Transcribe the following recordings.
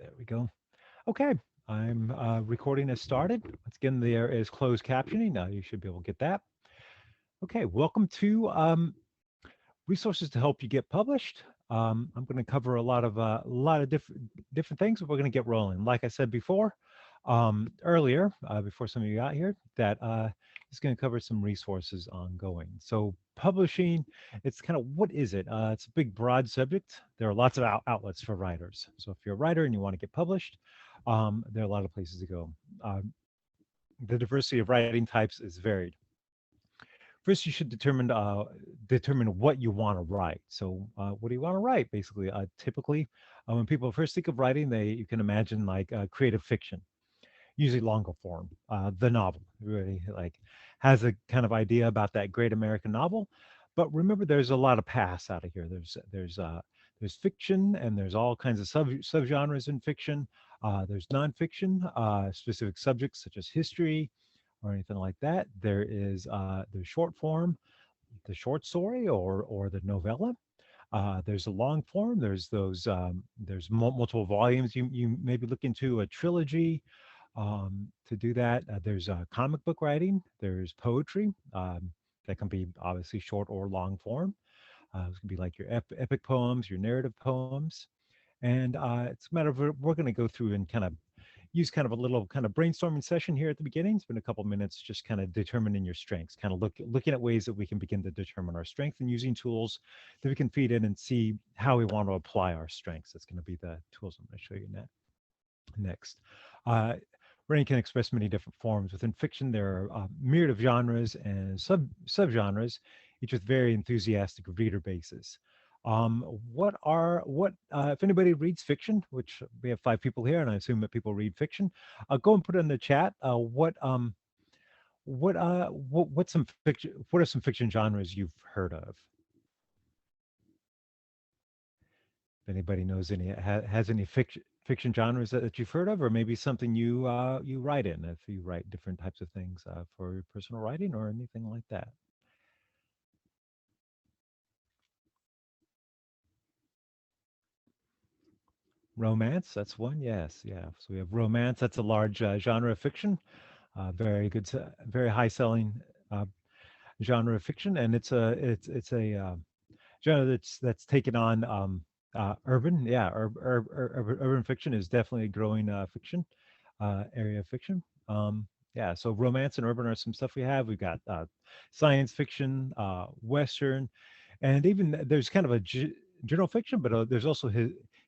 There we go. Okay, I'm recording has started. Once again, there is closed captioning. Now you should be able to get that. Okay, welcome to resources to help you get published. I'm going to cover a lot of different things. We're going to get rolling. Like I said before, earlier, before some of you got here, that is going to cover some resources ongoing. So publishing, it's kind of what is it? It's a big, broad subject. There are lots of outlets for writers. So if you're a writer and you want to get published, there are a lot of places to go. The diversity of writing types is varied. First, you should determine what you want to write. So, what do you want to write? Basically, typically, when people first think of writing, they you can imagine like creative fiction, usually longer form, the novel. Really, like has a kind of idea about that great American novel. But remember, there's a lot of paths out of here. There's fiction, and there's all kinds of subgenres in fiction. There's nonfiction, specific subjects such as history, or anything like that. There is the short form, the short story, or the novella. There's a long form. There's multiple volumes. You maybe look into a trilogy to do that. There's comic book writing. There's poetry that can be obviously short or long form. It can be like your epic poems, your narrative poems, and it's a matter of we're going to go through and kind of use kind of a little kind of brainstorming session here at the beginning. Spend a couple minutes just kind of determining your strengths, kind of looking at ways that we can begin to determine our strength and using tools that we can feed in and see how we want to apply our strengths. That's going to be the tools I'm going to show you next. Uh, Writing can express many different forms. Within fiction, there are myriad of genres and subgenres, each with very enthusiastic reader bases. If anybody reads fiction, which we have 5 people here, and I assume that people read fiction, go and put it in the chat. What are some fiction genres you've heard of? If anybody knows has any fiction genres that you've heard of, or maybe something you write in, if you write different types of things for your personal writing or anything like that. Romance, that's one. Yes, yeah. So we have romance. That's a large genre of fiction. Very good, very high selling uh, genre of fiction, and it's a genre that's taken on urban. Yeah, urban fiction is definitely a growing fiction area of fiction. Yeah, so romance and urban are some stuff we have. We've got science fiction, western, and even there's kind of a general fiction, but there's also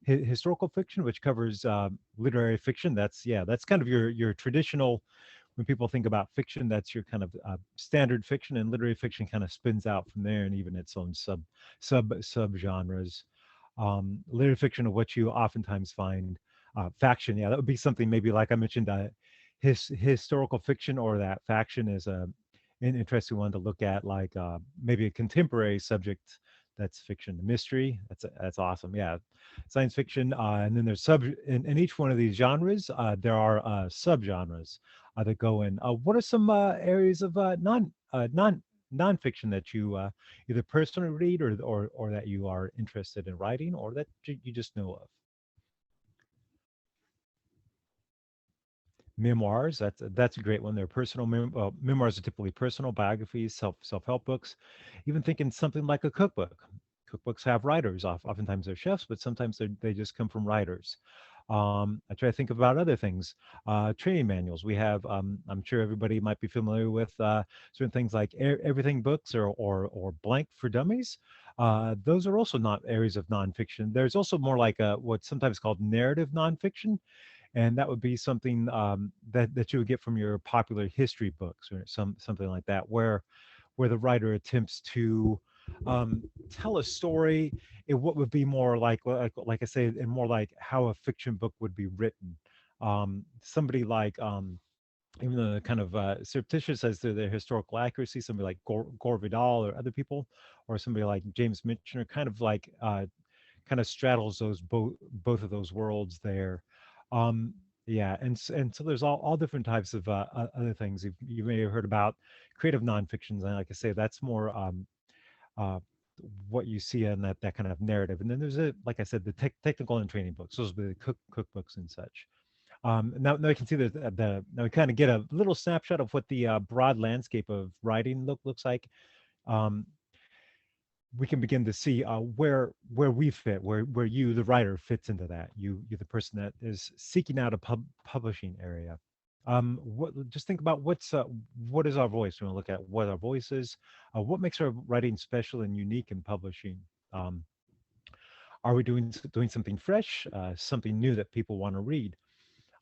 historical fiction, which covers literary fiction. That's kind of your traditional. When people think about fiction, that's your kind of standard fiction, and literary fiction kind of spins out from there, and even its own sub genres. Literary fiction of what you oftentimes find faction. Yeah, that would be something maybe like I mentioned, historical fiction, or that faction is an interesting one to look at, like maybe a contemporary subject that's fiction. Mystery, that's awesome. Yeah, science fiction, and then there's in each one of these genres, there are subgenres that go in. What are some areas of nonfiction that you either personally read, or that you are interested in writing, or that you just know of? Memoirs, that's a great one. They're memoirs are typically personal biographies, self-help books. Even thinking something like a cookbook. Cookbooks have writers. Oftentimes they're chefs, but sometimes they just come from writers. I try to think about other things. Training manuals. We have. I'm sure everybody might be familiar with certain things like everything books, or blank for dummies. Those are also not areas of nonfiction. There's also more like what's sometimes called narrative nonfiction, and that would be something that you would get from your popular history books, or something like that, where the writer attempts to tell a story in what would be more like I say, and more like how a fiction book would be written. Somebody like even though they're kind of surreptitious as to their historical accuracy, somebody like Gore Vidal or other people, or somebody like James Michener, kind of straddles those both of those worlds there. Um, yeah, and so there's all different types of other things. You may have heard about creative nonfictions, and like I say, that's more uh, what you see in that kind of narrative. And then there's like I said, the technical and training books. Those are the cookbooks and such. Now you can see the now we kind of get a little snapshot of what the broad landscape of writing looks like. Um, we can begin to see where we fit, where you, the writer, fits into that. You're the person that is seeking out a publishing area. Just think about what is our voice. When we look at what our voice is, what makes our writing special and unique in publishing. Um, are we doing something fresh, something new that people want to read?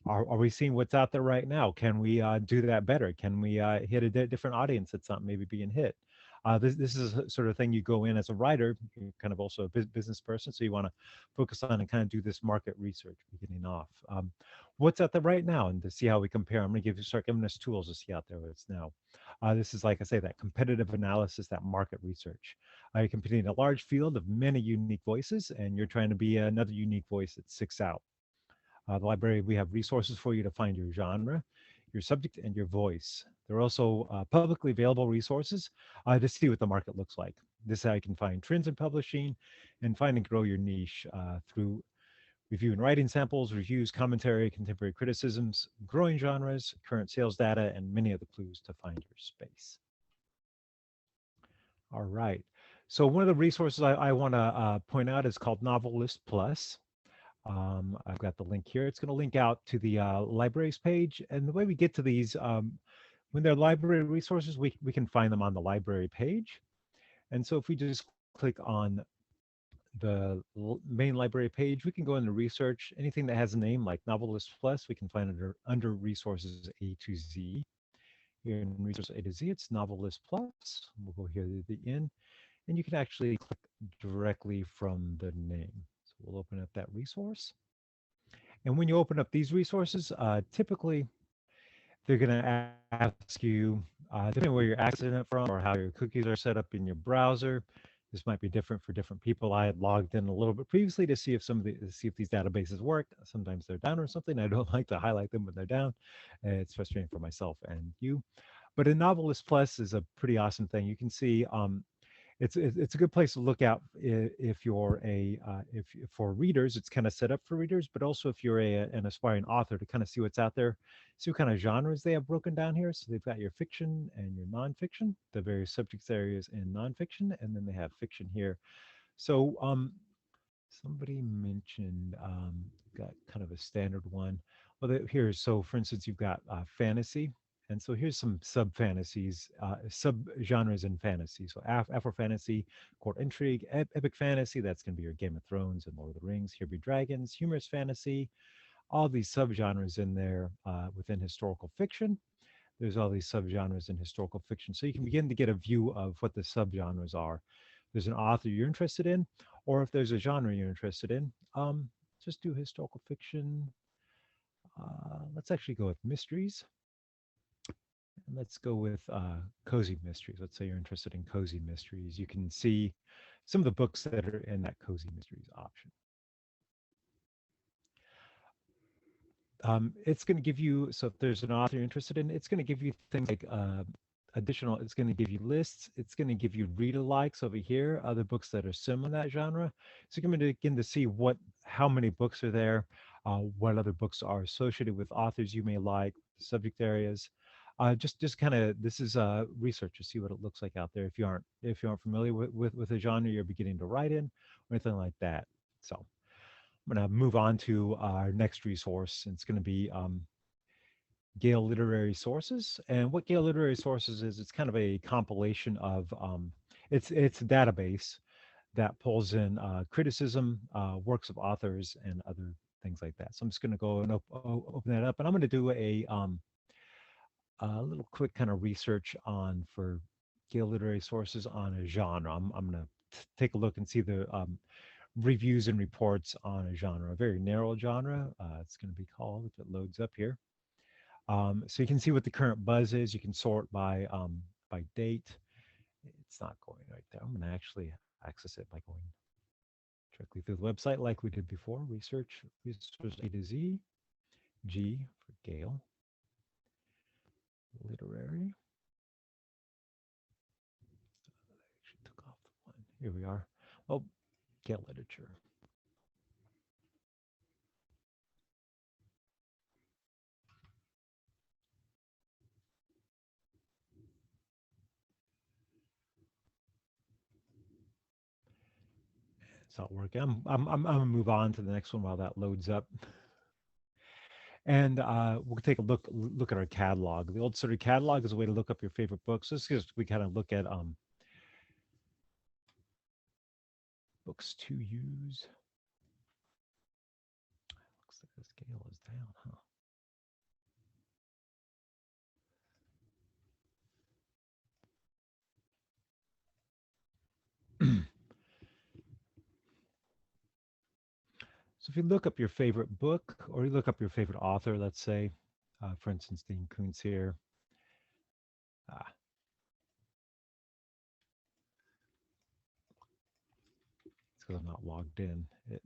Are we seeing what's out there right now? Can we do that better? Can we hit a different audience that's not maybe being hit? This is a sort of thing you go in as a writer, you're kind of also a business person, so you want to focus on and kind of do this market research beginning off. What's out there right now, and to see how we compare. I'm going to start giving us tools to see out there what's now. This is, like I say, that competitive analysis, that market research. You're competing in a large field of many unique voices, and you're trying to be another unique voice that sticks out. The library, we have resources for you to find your genre, your subject, and your voice. There are also publicly available resources to see what the market looks like. This is how you can find trends in publishing and find and grow your niche through review and writing samples, reviews, commentary, contemporary criticisms, growing genres, current sales data, and many other clues to find your space. All right. So one of the resources I want to point out is called Novelist Plus. I've got the link here. It's going to link out to the libraries page. And the way we get to these, when they're library resources, we can find them on the library page. And so if we just click on the main library page, we can go into research. Anything that has a name like Novelist Plus, we can find under resources A to Z. Here in resource A to Z, it's Novelist Plus. We'll go here to the end, and you can actually click directly from the name. So we'll open up that resource. And when you open up these resources, typically they're going to ask you, depending on where you're accessing it from or how your cookies are set up in your browser. This might be different for different people. I had logged in a little bit previously to see if these databases worked. Sometimes they're down or something. I don't like to highlight them when they're down. It's frustrating for myself and you. But a Novelist Plus is a pretty awesome thing. You can see it's a good place to look out if you're if for readers. It's kind of set up for readers, but also if you're an aspiring author, to kind of see what's out there, see what kind of genres they have broken down here. So they've got your fiction and your nonfiction, the various subject areas in nonfiction, and then they have fiction here. So somebody mentioned got kind of a standard one. Well, here's, so for instance, you've got fantasy. And so here's some sub fantasies, sub genres in fantasy. So Afro fantasy, court intrigue, epic fantasy, that's going to be your Game of Thrones and Lord of the Rings. Here be dragons, humorous fantasy, all these subgenres in there within historical fiction. There's all these subgenres in historical fiction. So you can begin to get a view of what the subgenres are. There's an author you're interested in, or if there's a genre you're interested in, just do historical fiction. Let's actually go with mysteries. And let's go with cozy mysteries. Let's say you're interested in cozy mysteries. You can see some of the books that are in that cozy mysteries option. It's going to give you, so if there's an author you're interested in, it's going to give you things like additional, it's going to give you lists. It's going to give you read alikes over here, other books that are similar in that genre. So you're going to begin to see how many books are there, what other books are associated with authors you may like, subject areas. Just kind of, this is research to see what it looks like out there. If you aren't familiar with a genre you're beginning to write in, or anything like that. So I'm going to move on to our next resource. It's going to be Gale Literary Sources. And what Gale Literary Sources is, it's kind of a compilation of, it's a database that pulls in criticism, works of authors, and other things like that. So I'm just going to go and open that up, and I'm going to do a little quick kind of research on for Gale Literary Sources on a genre. I'm going to take a look and see the reviews and reports on a genre, a very narrow genre. It's going to be called, if it loads up here. So you can see what the current buzz is. You can sort by date. It's not going right there. I'm going to actually access it by going directly through the website like we did before. Research A to Z, G for Gale Literary. Actually took off the one. Here we are. Oh, Gale literature. It's not working. I'm gonna move on to the next one while that loads up. And we'll take a look at our catalog. The old sort of catalog is a way to look up your favorite books. This is we kind of look at books to use. Looks like this scale is down, huh? So if you look up your favorite book or you look up your favorite author, let's say, for instance, Dean Koontz here. Ah, it's because I'm not logged in. It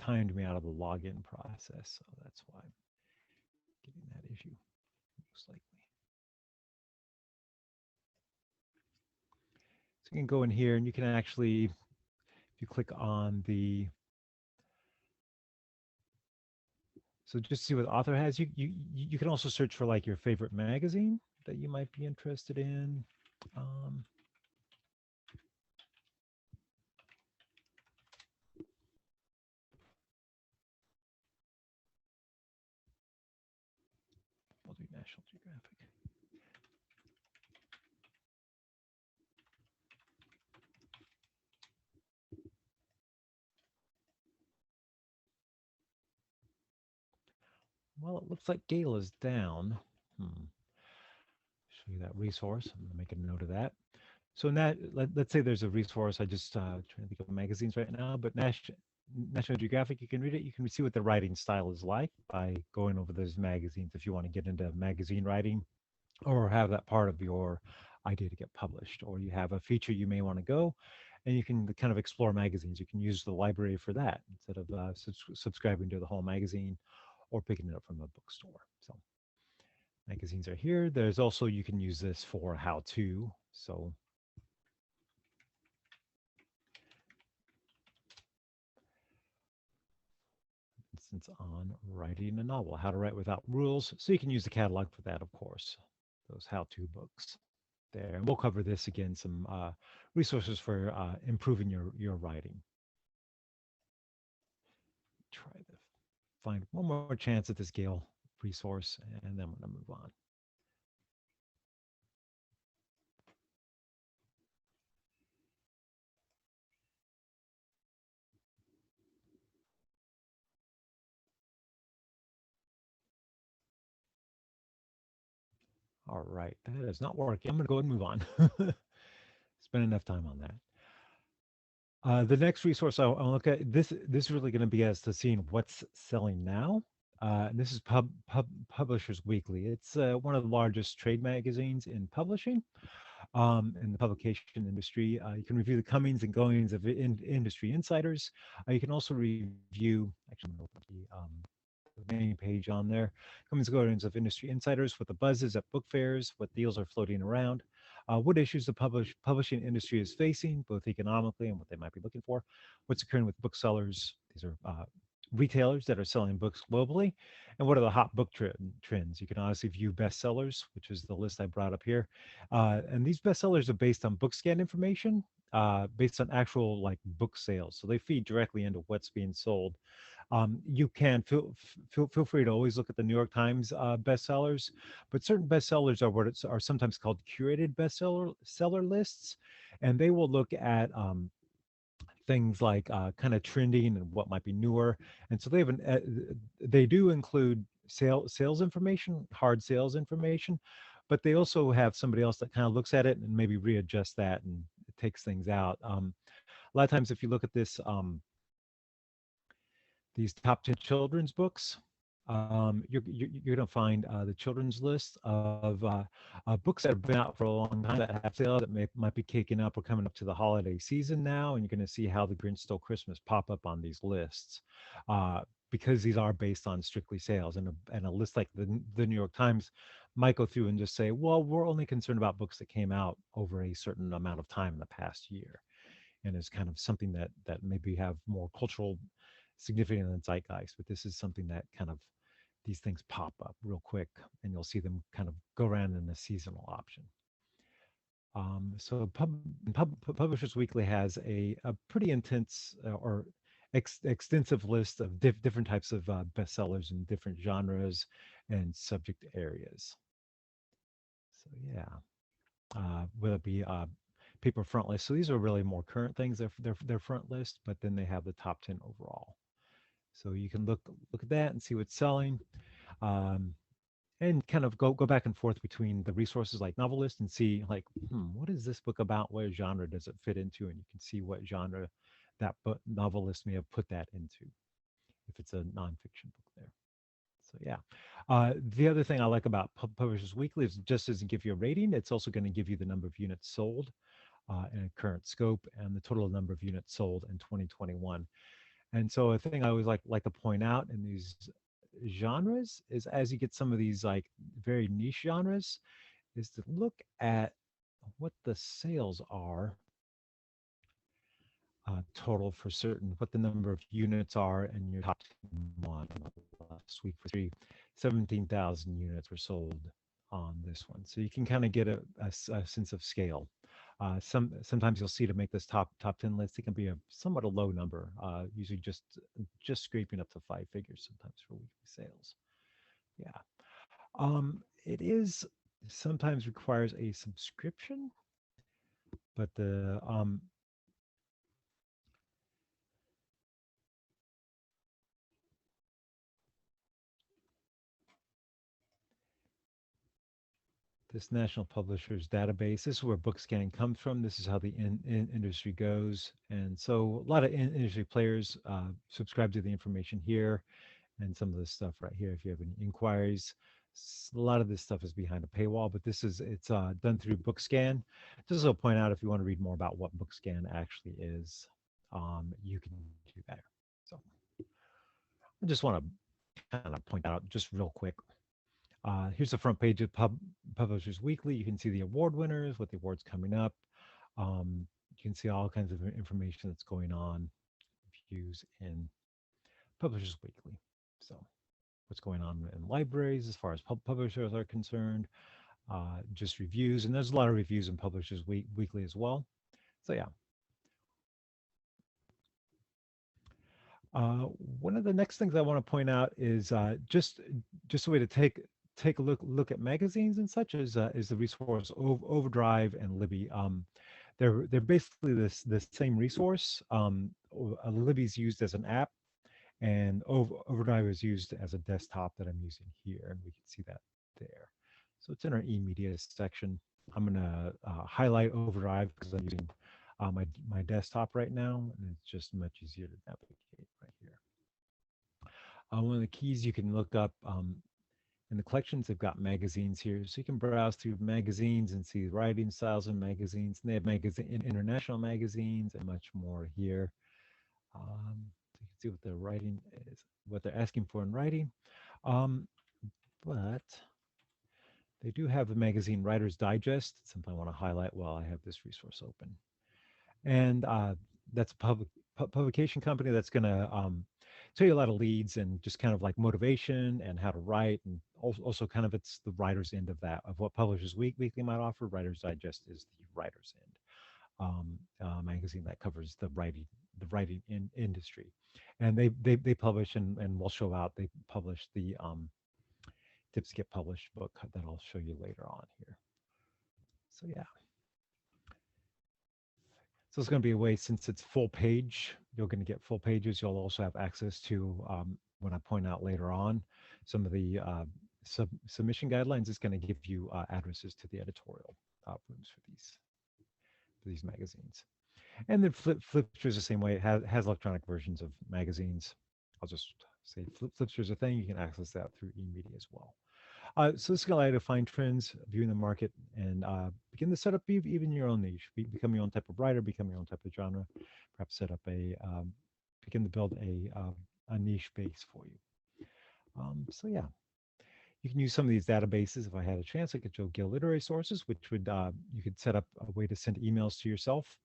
timed me out of the login process, so that's why I'm getting that issue, most likely. So you can go in here and you can actually, if you click on the, so just see what the author has. You can also search for like your favorite magazine that you might be interested in. Um, we'll do National Geographic. Well, it looks like Gale is down. Hmm. Show you that resource. I'm going to make a note of that. So in that, let's say there's a resource. I just trying to think of magazines right now, but National Geographic, you can read it. You can see what the writing style is like by going over those magazines if you want to get into magazine writing or have that part of your idea to get published, or you have a feature you may want to go and you can kind of explore magazines. You can use the library for that instead of subscribing to the whole magazine or picking it up from a bookstore. So magazines are here. There's also, you can use this for how to. So instance on writing a novel, how to write without rules. So you can use the catalog for that, of course, those how-to books there. And we'll cover this again, some resources for improving your writing. Try to find one more chance at this Gale resource, and then we're going to move on. All right, that is not working. I'm going to go ahead and move on. Spend enough time on that. The next resource I'll look at, this is really going to be as to seeing what's selling now. And this is Publishers Weekly. It's one of the largest trade magazines in publishing, in the publication industry. You can review the comings and goings of industry insiders. You can also review, actually, I'm going to open the main page on there. Comings and goings of industry insiders, what the buzz is at book fairs, what deals are floating around, what issues the publishing industry is facing, both economically and what they might be looking for, what's occurring with booksellers. These are retailers that are selling books globally, and what are the hot book trends. You can honestly view bestsellers, which is the list I brought up here. And these bestsellers are based on book scan information, based on actual like book sales. So they feed directly into what's being sold. You can feel free to always look at the New York Times bestsellers, but certain bestsellers are are sometimes called curated seller lists, and they will look at things like kind of trending and what might be newer. And so they do include sales information, hard sales information, but they also have somebody else that kind of looks at it and maybe readjusts that and takes things out. A lot of times, if you look at these top 10 children's books, you're going to find the children's list of books that have been out for a long time that have sales that might be kicking up or coming up to the holiday season now. And you're going to see how the Grinch Stole Christmas pop up on these lists, because these are based on strictly sales. And a list like the New York Times might go through and just say, well, we're only concerned about books that came out over a certain amount of time in the past year. and is kind of something that maybe have more cultural significance in the zeitgeist. But this is something that kind of these things pop up real quick, and you'll see them kind of go around in a seasonal option. So Publishers Weekly has a pretty intense or extensive list of different types of bestsellers in different genres and subject areas. So yeah, whether it be paper front list. So these are really more current things. They're front list, but then they have the top 10 overall. So you can look at that and see what's selling. Um, and kind of go back and forth between the resources like Novelist and see like, what is this book about? What genre does it fit into? And you can see what genre that book Novelist may have put that into if it's a nonfiction book there. So yeah, the other thing I like about Publishers Weekly is just doesn't give you a rating. It's also going to give you the number of units sold in a current scope and the total number of units sold in 2021. And so a thing I always like to point out in these genres is as you get some of these like very niche genres is to look at what the sales are total for certain, what the number of units are in your top 10 one. Last week for 17,000 units were sold on this one. So you can kind of get a sense of scale. Sometimes you'll see to make this top 10 list, it can be a somewhat a low number, usually just scraping up to five figures sometimes for weekly sales. Yeah. It is sometimes requires a subscription, but the this National Publishers Database. This is where book scanning comes from. This is how the industry goes. And so a lot of industry players subscribe to the information here and some of this stuff right here. If you have any inquiries, a lot of this stuff is behind a paywall, but it's done through BookScan. Just to point out, if you want to read more about what BookScan actually is, you can do that. So I just want to kind of point that out just real quick. Here's the front page of Publishers Weekly. You can see the award winners, what the awards coming up. You can see all kinds of information that's going on, views in Publishers Weekly. So what's going on in libraries as far as publishers are concerned, just reviews, and there's a lot of reviews in Publishers Weekly as well. So yeah, Uh, one of the next things I want to point out is just a way to take a look at magazines and such is the resource Overdrive and Libby. They're basically this same resource. Libby's used as an app, and Overdrive is used as a desktop that I'm using here, and we can see that there. So it's in our e-media section. I'm gonna highlight Overdrive because I'm using my desktop right now, and it's just much easier to navigate right here. One of the keys you can look up in the collections, they've got magazines here, so you can browse through magazines and see writing styles in magazines. And they have international magazines and much more here. So you can see what their writing is, what they're asking for in writing. Um, but they do have the magazine Writer's Digest, something I want to highlight while I have this resource open. And that's a publication company that's going to tell you a lot of leads and just kind of like motivation and how to write, and also kind of it's the writer's end of that of what Publishers Weekly might offer. Writer's Digest is the writer's end magazine that covers the writing industry, and they publish and will show out. They publish the tips to get published book that I'll show you later on here. So yeah. So it's going to be a way, since it's full page, you're going to get full pages. You'll also have access to, when I point out later on, some of the submission guidelines. It's going to give you addresses to the editorial rooms for these magazines. And then Flipster is the same way. It has electronic versions of magazines. I'll just say Flipster is a thing. You can access that through eMedia as well. So this is going to allow you to find trends, viewing the market, and begin to set up even your own niche. Become your own type of writer, become your own type of genre. Perhaps set up begin to build a niche base for you. So yeah, you can use some of these databases. If I had a chance, I could show Gale Literary Sources, which would you could set up a way to send emails to yourself.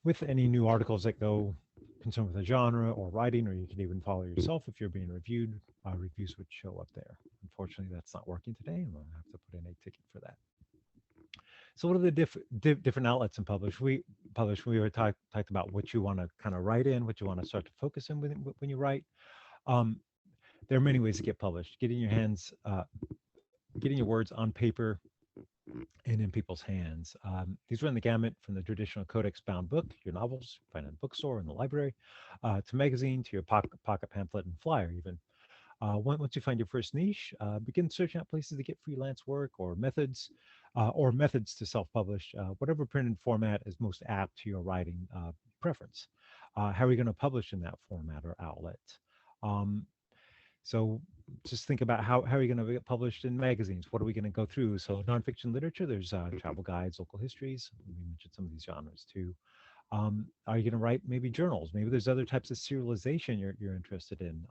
with any new articles that go concerned with a genre or writing, or you can even follow yourself if you're being reviewed. Reviews would show up there. Unfortunately, that's not working today. I'm going to have to put in a ticket for that. So, what are the different outlets and publish? We publish. We were talked about what you want to kind of write in, what you want to start to focus in when you write. Um, there are many ways to get published. Getting your words on paper and in people's hands. These run the gamut from the traditional codex bound book, your novels, you find in a bookstore, in the library, to magazine, to your pocket pamphlet and flyer, even. Once you find your first niche, begin searching out places to get freelance work or methods to self-publish, whatever printed format is most apt to your writing preference. How are you going to publish in that format or outlet? Um, so just think about how are you going to get published in magazines? What are we going to go through? So nonfiction literature, there's travel guides, local histories. We mentioned some of these genres too. Are you going to write maybe journals? Maybe there's other types of serialization you're interested in.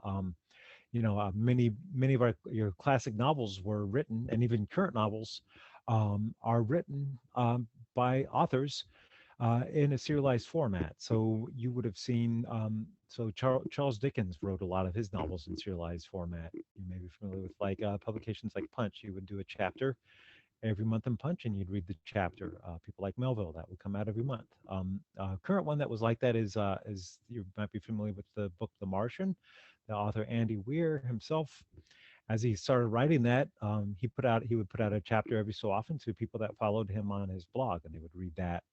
Many of your classic novels were written, and even current novels are written by authors in a serialized format. So you would have seen, Charles Dickens wrote a lot of his novels in serialized format. You may be familiar with like publications like Punch. You would do a chapter every month in Punch, and you'd read the chapter. People like Melville, that would come out every month. Current one that was like that is you might be familiar with the book The Martian. The author Andy Weir himself, as he started writing that, he would put out a chapter every so often to people that followed him on his blog, and they would read that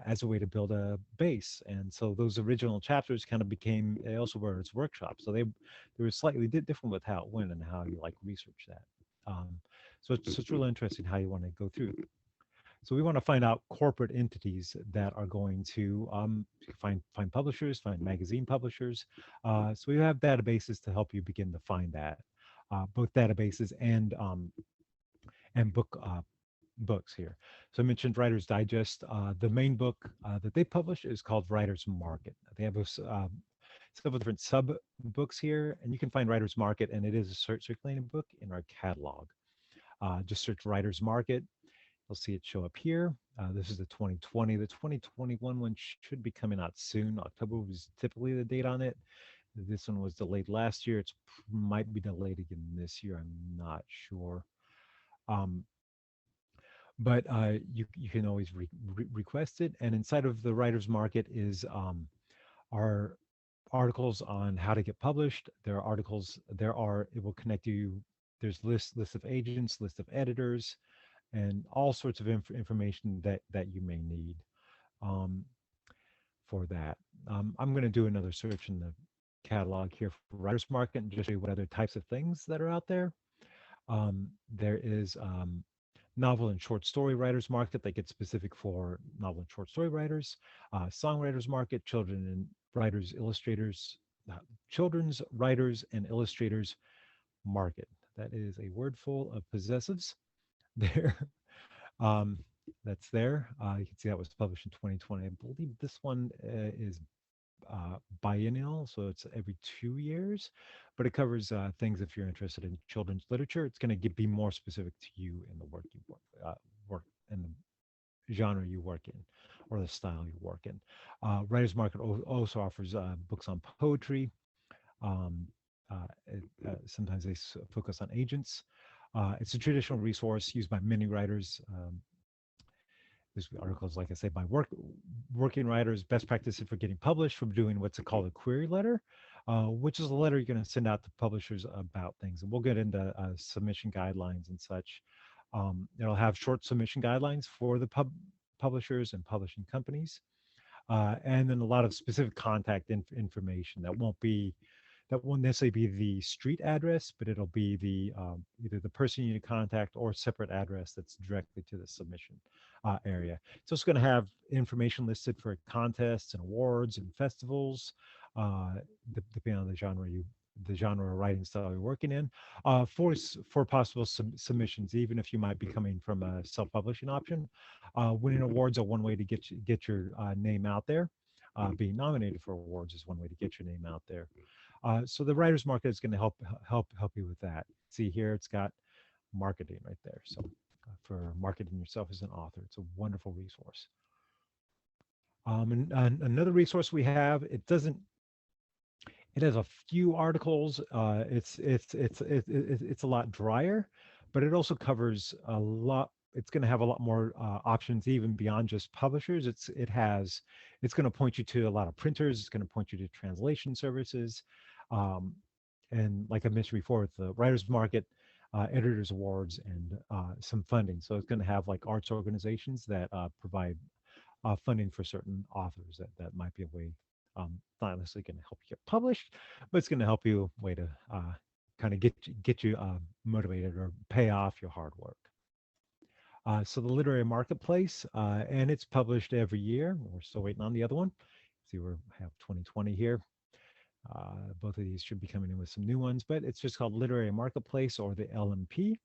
as a way to build a base. And so those original chapters kind of became, they also were his workshops. So they were slightly different with how it went and how you like research that. So it's really interesting how you want to go through. So we want to find out corporate entities that are going to find publishers, find magazine publishers. So we have databases to help you begin to find that, both databases and books here. So I mentioned Writer's Digest. The main book that they publish is called Writer's Market. They have several different sub books here, and you can find Writer's Market, and it is a circulating book in our catalog. Just search Writer's Market. You'll see it show up here. This is the 2020. The 2021 one should be coming out soon. October was typically the date on it. This one was delayed last year. It might be delayed again this year. I'm not sure. Um, but you can always request it. And inside of the writer's market is our articles on how to get published. There are articles. It will connect you. There's list of agents, list of editors, and all sorts of information that you may need um, for that. I'm going to do another search in the catalog here for writer's market and just show you what other types of things that are out there. There is novel and short story writers market that gets specific for novel and short story writers, songwriters market, children and writers, illustrators, children's writers and illustrators market. That is a word full of possessives there. um, that's there. You can see that was published in 2020. I believe this one is biennial, so it's every 2 years, but it covers things if you're interested in children's literature. It's going to be more specific to you in the work in the genre you work in or the style you work in. Writers Market also offers books on poetry. Um, Sometimes they focus on agents. It's a traditional resource used by many writers. There's articles, like I say, by working writers, best practices for getting published, from doing what's called a query letter, which is a letter you're going to send out to publishers about things. And we'll get into submission guidelines and such. It'll have short submission guidelines for the publishers and publishing companies, and then a lot of specific contact information that won't necessarily be the street address, but it'll be the either the person you need to contact or separate address that's directly to the submission area. It's also going to have information listed for contests and awards and festivals, uh, depending on the genre of writing style you're working in, for possible submissions, even if you might be coming from a self-publishing option. Winning awards are one way to get your name out there. Being nominated for awards is one way to get your name out there. So the writers market is going to help you with that. See here, it's got marketing right there. So for marketing yourself as an author, it's a wonderful resource. And another resource we have, it has a few articles. It's a lot drier, but it also covers a lot. It's going to have a lot more options even beyond just publishers. It's going to point you to a lot of printers. It's going to point you to translation services, um, and like I mentioned before, with the writers market, editors awards, and some funding. So it's going to have like arts organizations that provide funding for certain authors. That might be a way, not necessarily going to help you get published, but it's going to help you way to kind of get you motivated or pay off your hard work. So the literary marketplace, and it's published every year. We're still waiting on the other one. See, we have 2020 here. Both of these should be coming in with some new ones, but it's just called Literary Marketplace or the LMP.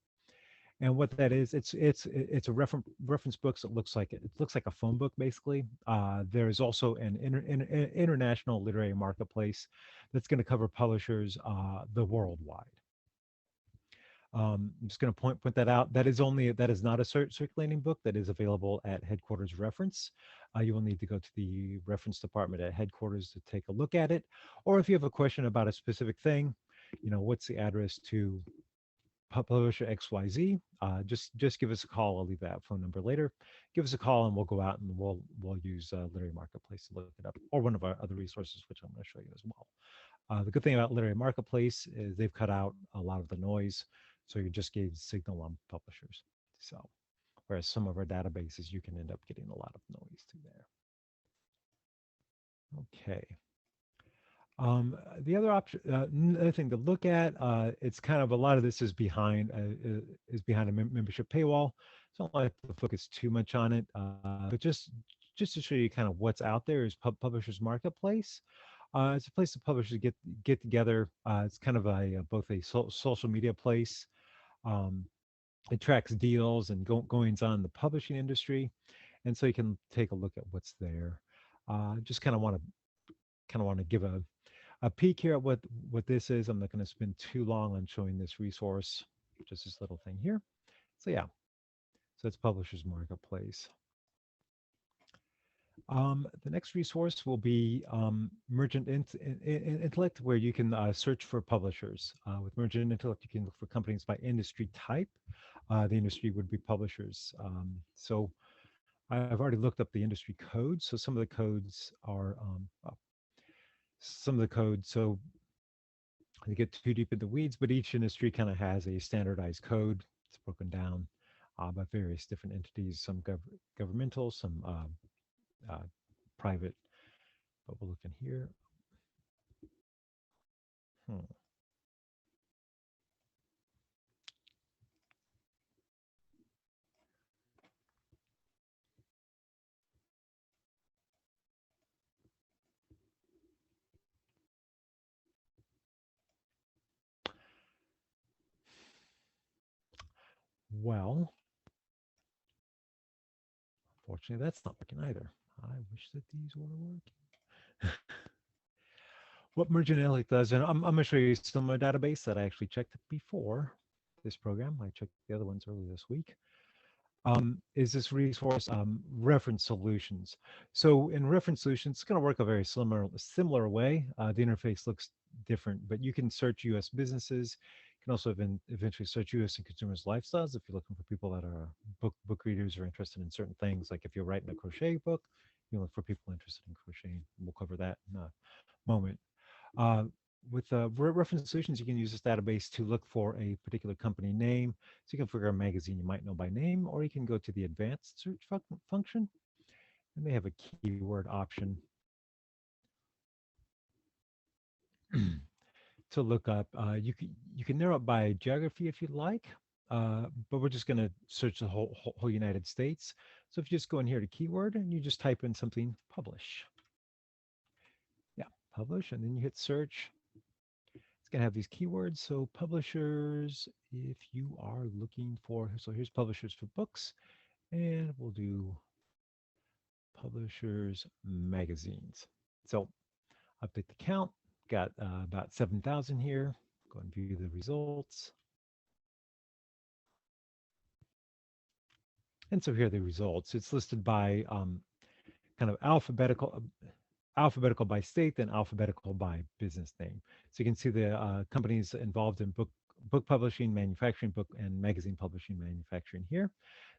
And what that is, it's a reference books. It looks like a phone book basically. There is also an international literary marketplace that's going to cover publishers the worldwide. I'm just going to point that out. That is not a circulating book. That is available at headquarters reference. You will need to go to the reference department at headquarters to take a look at it. Or if you have a question about a specific thing, what's the address to publisher XYZ, just give us a call. I'll leave that phone number later. Give us a call and we'll go out and we'll use Literary Marketplace to look it up, or one of our other resources, which I'm going to show you as well. The good thing about Literary Marketplace is they've cut out a lot of the noise, so you just gave signal on publishers. So, whereas some of our databases, you can end up getting a lot of noise through there. Okay. The other option, another thing to look at, it's kind of a lot of this is behind a membership paywall. So I don't like to focus too much on it, but just to show you kind of what's out there is Publishers Marketplace. It's a place that publishers get together. It's kind of both a social media place. Um, it tracks deals and goings on in the publishing industry, and so you can take a look at what's there. Just kind of want to give a peek here at what this is. I'm not going to spend too long on showing this resource, just this little thing here. So yeah, so it's Publishers Marketplace. The next resource will be Merchant Intellect, where you can search for publishers. With Merchant Intellect, you can look for companies by industry type. The industry would be publishers. So I've already looked up the industry codes. So some of the codes are some of the codes. So to get too deep in the weeds, but each industry kind of has a standardized code. It's broken down by various different entities, some governmental, some uh, private. But we'll look in here. Hmm. Well, fortunately, that's not working either. I wish that these were working. What Merchant Intellect does, and I'm going to show you some of my database that I actually checked before this program. I checked the other ones earlier this week. Is this resource reference solutions. So in reference solutions, it's going to work a very similar way. The interface looks different, but you can search U.S. businesses. You can also eventually search U.S. and consumers' lifestyles if you're looking for people that are book readers or interested in certain things. Like if you're writing a crochet book, you look for people interested in crocheting. We'll cover that in a moment. Uh, with reference solutions, you can use this database to look for a particular company name. So you can figure out a magazine you might know by name, or you can go to the advanced search function, and they have a keyword option to look up. You can narrow it by geography if you'd like, but we're just going to search the whole United States. So if you just go in here to keyword and you just type in something, publish. Yeah, publish, and then you hit search. It's going to have these keywords. So publishers, if you are looking for, so here's publishers for books, and we'll do publishers magazines. So update the count, got about 7,000 here. Go and view the results. And so here are the results. It's listed by kind of alphabetical by state, then alphabetical by business name. So you can see the companies involved in book publishing, manufacturing, book and magazine publishing, manufacturing here.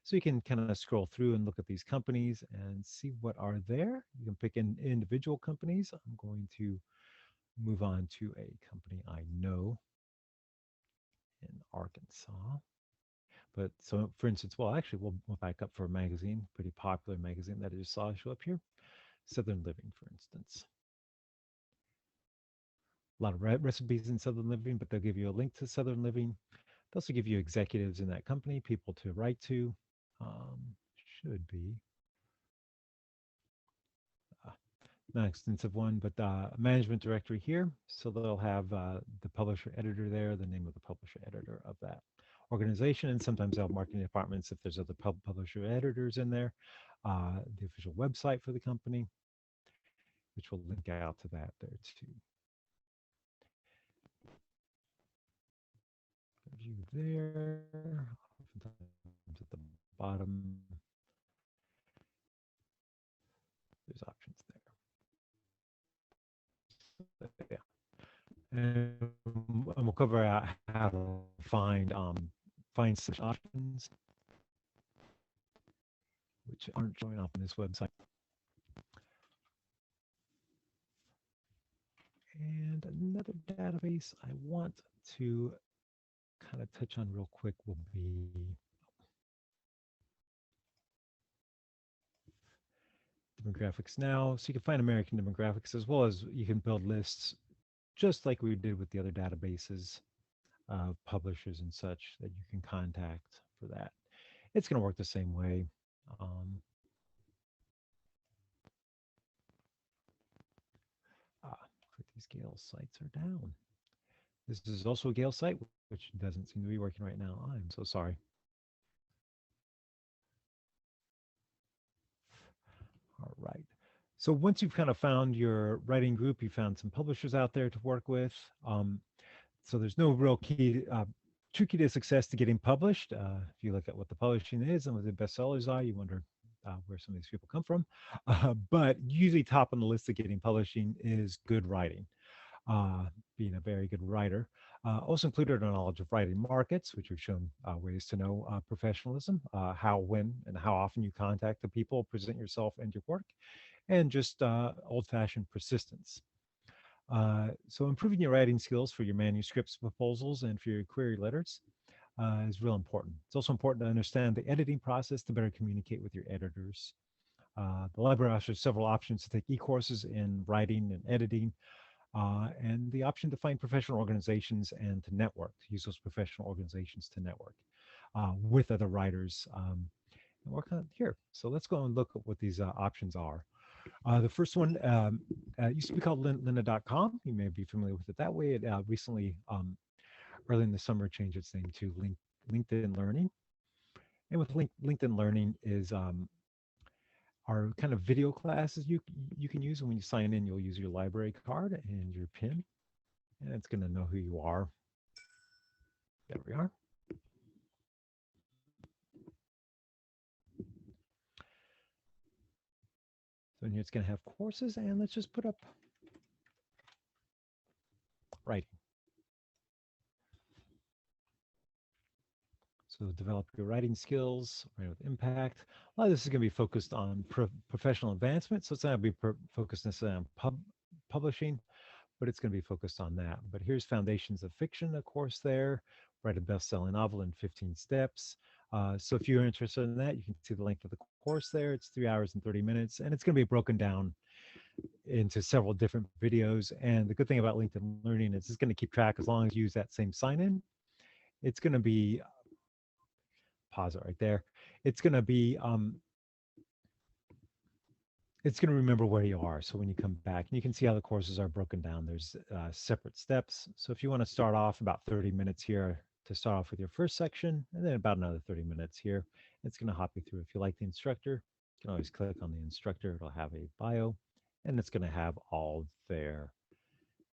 So you can kind of scroll through and look at these companies and see what are there. You can pick in individual companies. I'm going to move on to a company I know in Arkansas. But so, for instance, well, actually, we'll back up for a magazine, pretty popular magazine that I just saw show up here, Southern Living, for instance. A lot of recipes in Southern Living, but they'll give you a link to Southern Living. They'll also give you executives in that company, people to write to. Should be uh, not an extensive one, but management directory here. So they'll have the publisher editor there, the name of the publisher editor of that organization, and sometimes they'll have marketing departments if there's other publisher editors in there. The official website for the company, which will link out to that there too. View there. Oftentimes at the bottom, there's options there. But yeah. And we'll cover out how to find such options which aren't showing up on this website. And another database I want to kind of touch on real quick will be demographics now. So you can find American demographics as well as you can build lists just like we did with the other databases of publishers and such that you can contact for that. It's going to work the same way. Um, looks like these Gale sites are down. This is also a Gale site, which doesn't seem to be working right now. I'm so sorry. All right. So once you've kind of found your writing group, you found some publishers out there to work with. So there's no real true key to success to getting published. If you look at what the publishing is and what the bestsellers are, you wonder where some of these people come from. But usually top on the list of getting publishing is good writing, uh, being a very good writer. Also included a knowledge of writing markets, which we've shown ways to know professionalism, how, when, and how often you contact the people, present yourself and your work, and just old-fashioned persistence. So improving your writing skills for your manuscripts, proposals, and for your query letters is real important. It's also important to understand the editing process to better communicate with your editors. The library offers several options to take e-courses in writing and editing, and the option to find professional organizations and to network, to use those professional organizations to network with other writers and work on it here. So let's go and look at what these options are. The first one used to be called lynda.com. You may be familiar with it that way. It recently, early in the summer, changed its name to LinkedIn Learning. And with LinkedIn Learning is our kind of video classes you can use. And when you sign in, you'll use your library card and your PIN, and it's going to know who you are. There we are. So in here, it's going to have courses, and let's just put up writing. So develop your writing skills, write with impact. A lot of this is going to be focused on professional advancement. So it's not going to be focused necessarily on publishing, but it's going to be focused on that. But here's Foundations of Fiction, a course there. Write a best-selling novel in 15 steps. So if you're interested in that, you can see the length of the course there. It's 3 hours and 30 minutes, and it's going to be broken down into several different videos. And the good thing about LinkedIn Learning is it's going to keep track as long as you use that same sign-in. It's going to be pause it right there. It's going to be it's going to remember where you are. So when you come back, and you can see how the courses are broken down. There's separate steps. So if you want to start off about 30 minutes here to start off with your first section, and then about another 30 minutes here, it's going to hop you through. If you like the instructor, you can always click on the instructor. It'll have a bio, and it's going to have all their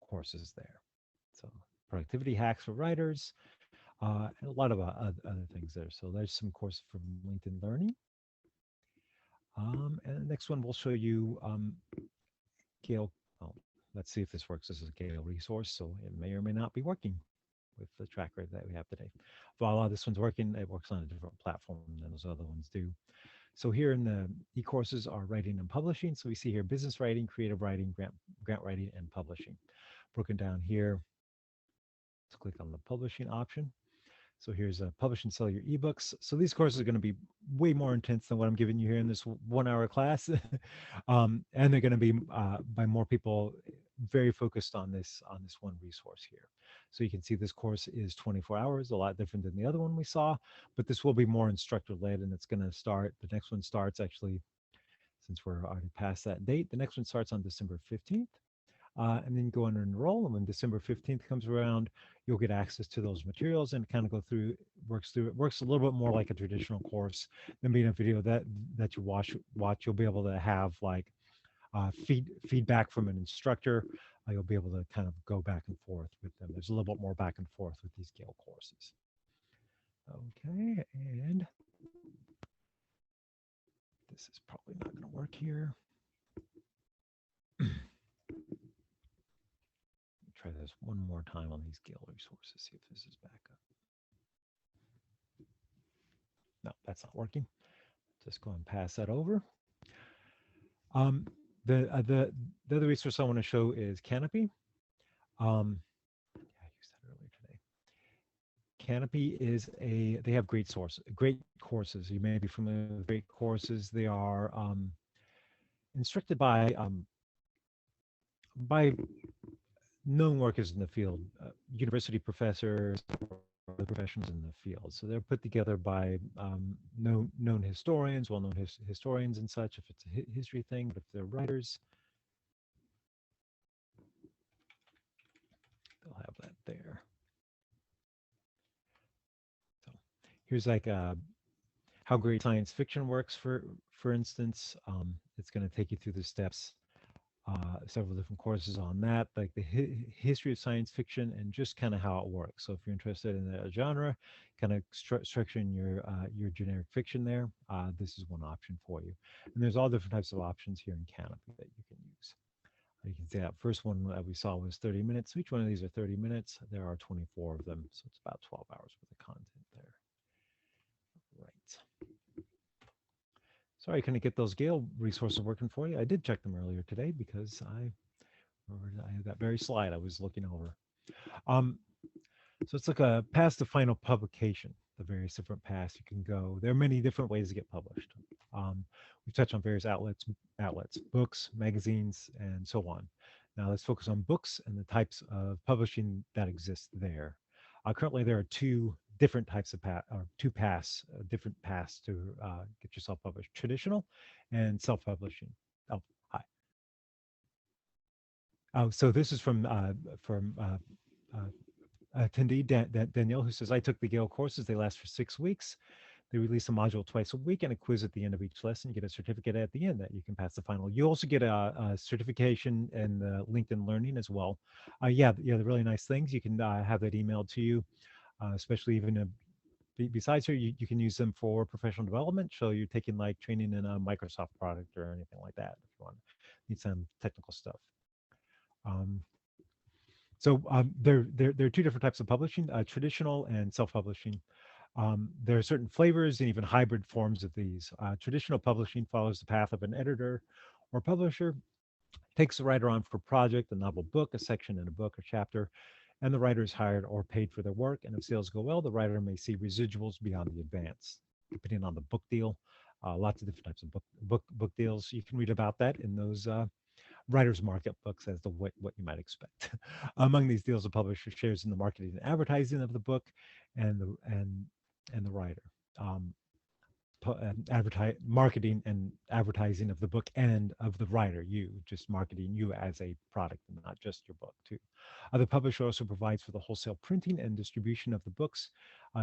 courses there. So productivity hacks for writers, and a lot of other things there. So there's some courses from LinkedIn Learning. And the next one will show you Gale. Well, let's see if this works. This is a Gale resource, so it may or may not be working with the tracker that we have today. Voila, this one's working. It works on a different platform than those other ones do. So here in the e-courses are writing and publishing. So we see here business writing, creative writing, grant writing, and publishing. Broken down here, let's click on the publishing option. So here's publish and sell your ebooks. So these courses are going to be way more intense than what I'm giving you here in this 1 hour class. And they're going to be by more people very focused on this one resource here. So you can see this course is 24 hours, a lot different than the other one we saw, but this will be more instructor led and it's going to start, the next one starts actually, since we're already past that date, the next one starts on December 15th. And then go under enroll. And when December 15th comes around, you'll get access to those materials and kind of go through, it works a little bit more like a traditional course than being a video that you watch. You'll be able to have like feedback from an instructor. You'll be able to kind of go back and forth with them. There's a little bit more back and forth with these Gale courses. Okay, and this is probably not going to work here. Try this one more time on these Gale resources, see if this is back up. No, that's not working. Just go and pass that over. Um, the other resource I want to show is Canopy. Yeah, I used that earlier today. Canopy is they have great courses. You may be familiar with great courses. They are instructed by known workers in the field, university professors, or the professionals in the field. So they're put together by known historians, well-known historians and such, if it's a history thing, but if they're writers, they'll have that there. So here's like how great science fiction works, for instance. It's going to take you through the steps, several different courses on that, like the history of science fiction and just kind of how it works. So if you're interested in that genre, kind of structuring your generic fiction there, this is one option for you. And there's all different types of options here in Canopy that you can use. You can see that first one that we saw was 30 minutes. So each one of these are 30 minutes. There are 24 of them, so it's about 12 hours worth of content there. Right. Sorry, I couldn't get those Gale resources working for you. I did check them earlier today because I had that very slide I was looking over. Um, so it's like a past the final publication, the various different paths you can go. There are many different ways to get published. We've touched on various outlets, books, magazines, and so on. Now let's focus on books and the types of publishing that exist there. Currently, there are two different types of different paths to get yourself published: traditional and self-publishing. Oh, hi. Oh, so this is attendee Danielle, who says, I took the Gale courses. They last for 6 weeks. They release a module twice a week and a quiz at the end of each lesson. You get a certificate at the end that you can pass the final. You also get a certification in the LinkedIn Learning as well. Yeah, the really nice things. You can have that emailed to you, especially even besides here, you can use them for professional development. So you're taking like training in a Microsoft product or anything like that if you want need some technical stuff. Um, there are two different types of publishing, traditional and self-publishing. There are certain flavors and even hybrid forms of these. Traditional publishing follows the path of an editor or publisher, takes the writer on for a project, a novel book, a section in a book, a chapter, and the writer is hired or paid for their work. And if sales go well, the writer may see residuals beyond the advance, depending on the book deal. Lots of different types of book deals. You can read about that in those writer's market books as to what you might expect. Among these deals, the publisher shares in the marketing and advertising of the book and the writer. Marketing and advertising of the book and of the writer, you just marketing you as a product and not just your book too. The publisher also provides for the wholesale printing and distribution of the books,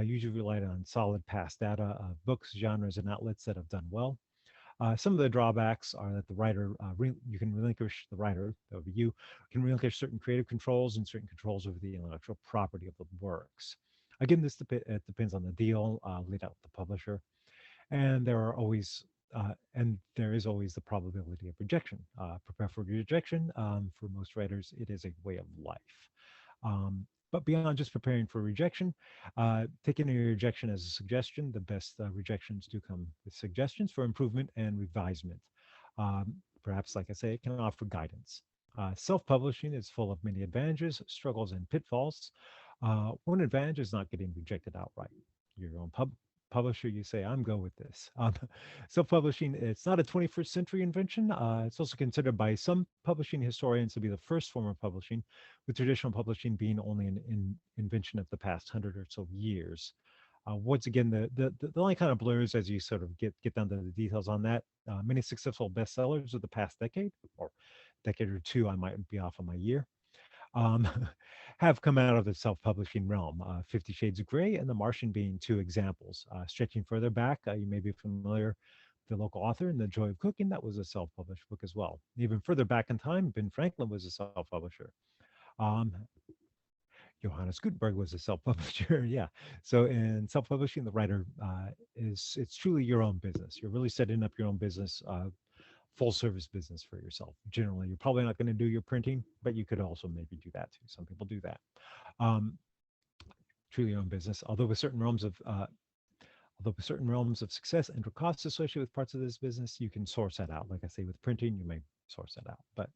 usually relied on solid past data of books, genres, and outlets that have done well. Some of the drawbacks are that the writer, you can relinquish, the writer, that would be you, can relinquish certain creative controls and certain controls over the intellectual property of the works. Again, it depends on the deal laid out with the publisher. And there are always And there is always the probability of rejection. Prepare for rejection. For most writers, it is a way of life. But beyond just preparing for rejection, taking a rejection as a suggestion, the best rejections do come with suggestions for improvement and revisement. Perhaps, like I say, it can offer guidance. Self publishing is full of many advantages, struggles, and pitfalls. One advantage is not getting rejected outright. Your own publisher, you say, I'm go with this. Self-publishing, it's not a 21st century invention. It's also considered by some publishing historians to be the first form of publishing, with traditional publishing being only an invention of the past 100 or so years. Once again, the line kind of blurs as you sort of get down to the details on that. Many successful bestsellers of the past decade, or decade or two, I might be off on my year, um, have come out of the self-publishing realm. 50 Shades of Grey and The Martian being two examples. Stretching further back, you may be familiar with the local author in The Joy of Cooking. That was a self-published book as well. Even further back in time, Ben Franklin was a self-publisher. Um, Johannes Gutenberg was a self-publisher. Yeah. So in self-publishing, the writer it's truly your own business. You're really setting up your own business, full service business for yourself. Generally, you're probably not going to do your printing, but you could also maybe do that too. Some people do that. Um, Truly your own business. Although with certain realms of success and costs associated with parts of this business, you can source that out. Like I say, with printing, you may source that out, but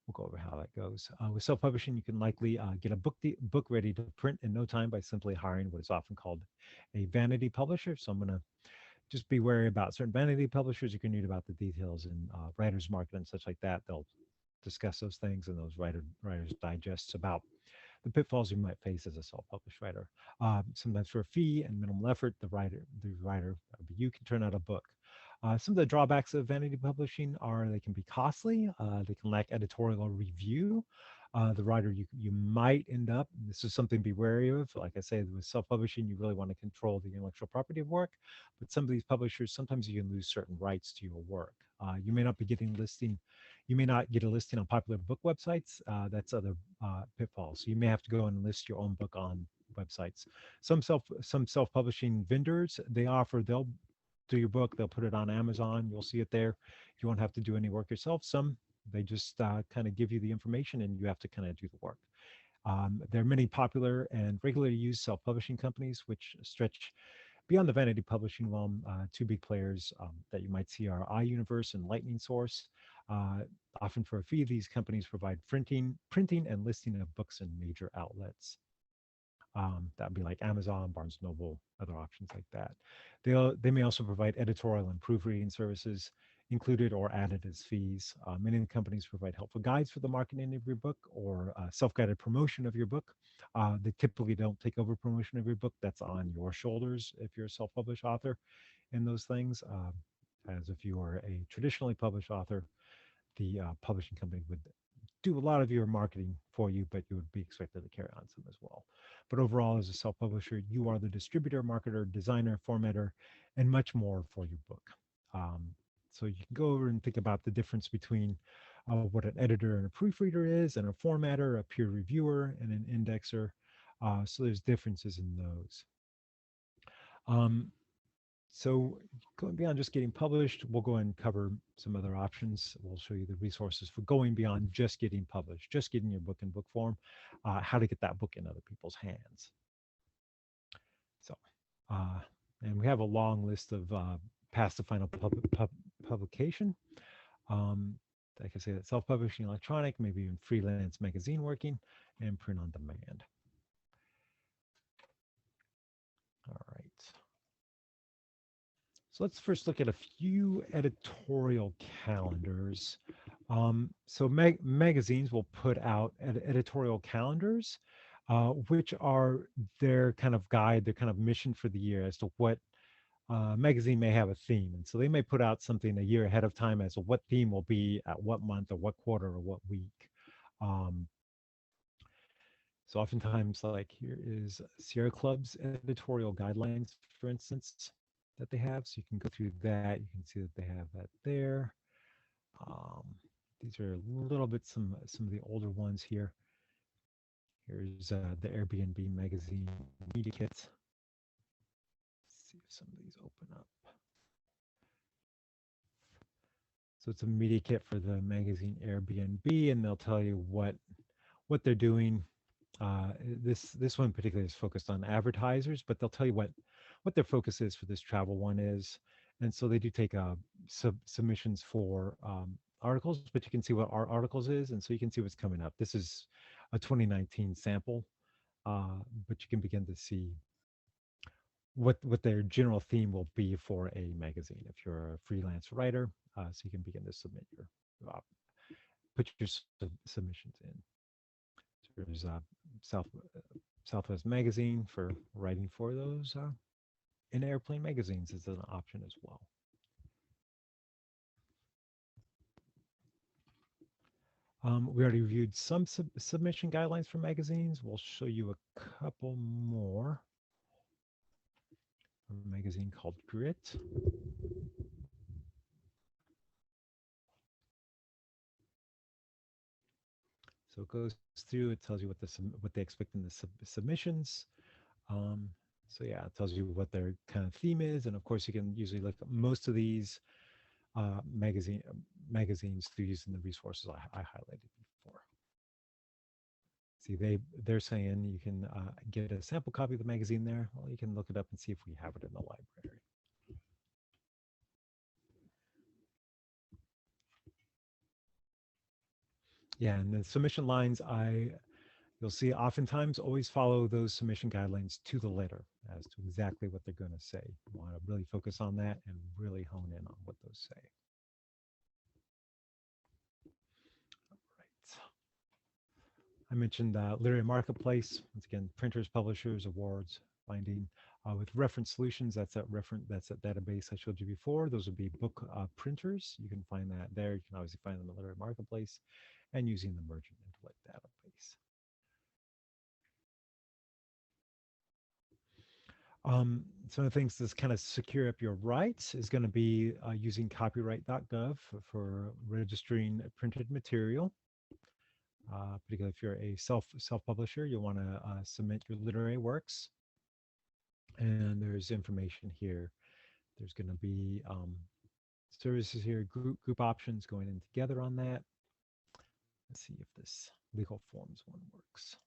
we'll go over how that goes. With self-publishing, you can likely get a book ready to print in no time by simply hiring what is often called a vanity publisher. So I'm going to just be wary about certain vanity publishers. You can read about the details in Writer's Market and such like that. They'll discuss those things in those writers digests about the pitfalls you might face as a self-published writer. Sometimes for a fee and minimal effort, the writer, you can turn out a book. Some of the drawbacks of vanity publishing are they can be costly. They can lack editorial review. The writer, you might end up. This is something to be wary of. Like I say, with self-publishing, you really want to control the intellectual property of work. But some of these publishers, sometimes you can lose certain rights to your work. You may not be getting listing. You may not get a listing on popular book websites. That's other pitfalls. So you may have to go and list your own book on websites. Some self-publishing vendors they'll do your book. They'll put it on Amazon. You'll see it there. You won't have to do any work yourself. Some they just kind of give you the information and you have to kind of do the work. There are many popular and regularly used self-publishing companies which stretch beyond the vanity publishing realm. Two big players that you might see are iUniverse and Lightning Source. Uh, Often for a fee, these companies provide printing and listing of books in major outlets. That would be like Amazon, Barnes Noble, other options like that. They may also provide editorial and proofreading services included or added as fees. Many of the companies provide helpful guides for the marketing of your book or self-guided promotion of your book. They typically don't take over promotion of your book. That's on your shoulders if you're a self-published author in those things. As if you are a traditionally published author, the publishing company would do a lot of your marketing for you, but you would be expected to carry on some as well. But overall, as a self publisher, you are the distributor, marketer, designer, formatter, and much more for your book. Um, so you can go over and think about the difference between what an editor and a proofreader is, and a formatter, a peer reviewer, and an indexer. So there's differences in those. Um, so going beyond just getting published, we'll go and cover some other options. We'll show you the resources for going beyond just getting published, just getting your book in book form, how to get that book in other people's hands. So, uh, and we have a long list of past the final publication. Um, like I say, that self-publishing electronic, maybe even freelance magazine working, and print on demand. All right. So let's first look at a few editorial calendars. So magazines will put out editorial calendars, which are their kind of guide, their kind of mission for the year as to what magazine may have a theme. And so they may put out something a year ahead of time as to what theme will be at what month or what quarter or what week. Um, so oftentimes, like here is Sierra Club's editorial guidelines, for instance, that they have. So you can go through that. You can see that they have that there. Um, these are a little bit some of the older ones here. Here's the Airbnb magazine media kit. Let's see if some of these open up. So it's a media kit for the magazine Airbnb, and they'll tell you what they're doing. This one particularly is focused on advertisers, but they'll tell you what their focus is for this travel one is. And so they do take submissions for articles, but you can see what our articles is, and so you can see what's coming up. This is a 2019 sample, but you can begin to see what their general theme will be for a magazine if you're a freelance writer. So you can begin to submit your uh, put your submissions in. So there's Southwest Magazine for writing for those, and Airplane magazines is an option as well. We already reviewed some submission guidelines for magazines. We'll show you a couple more. A magazine called Grit. So it goes through. It tells you what they expect in the submissions. Um, so yeah, it tells you what their kind of theme is, and of course you can usually look at most of these magazines through using the resources I highlighted before. See, they're saying you can get a sample copy of the magazine there. Well, you can look it up and see if we have it in the library. Yeah, and the submission lines you'll see oftentimes always follow those submission guidelines to the letter as to exactly what they're going to say. You want to really focus on that and really hone in on what those say. Right. I mentioned Literary Marketplace. Once again, printers, publishers, awards, binding. With reference solutions, that's that database I showed you before. Those would be book printers. You can find that there. You can obviously find them in Literary Marketplace, and using the Merchant Intellect database. Some of the things that's kind of secure up your rights is going to be using copyright.gov for registering printed material. Particularly if you're a self publisher, you'll want to submit your literary works. And there's information here. There's going to be services here, group options going in together on that. Let's see if this legal forms one works.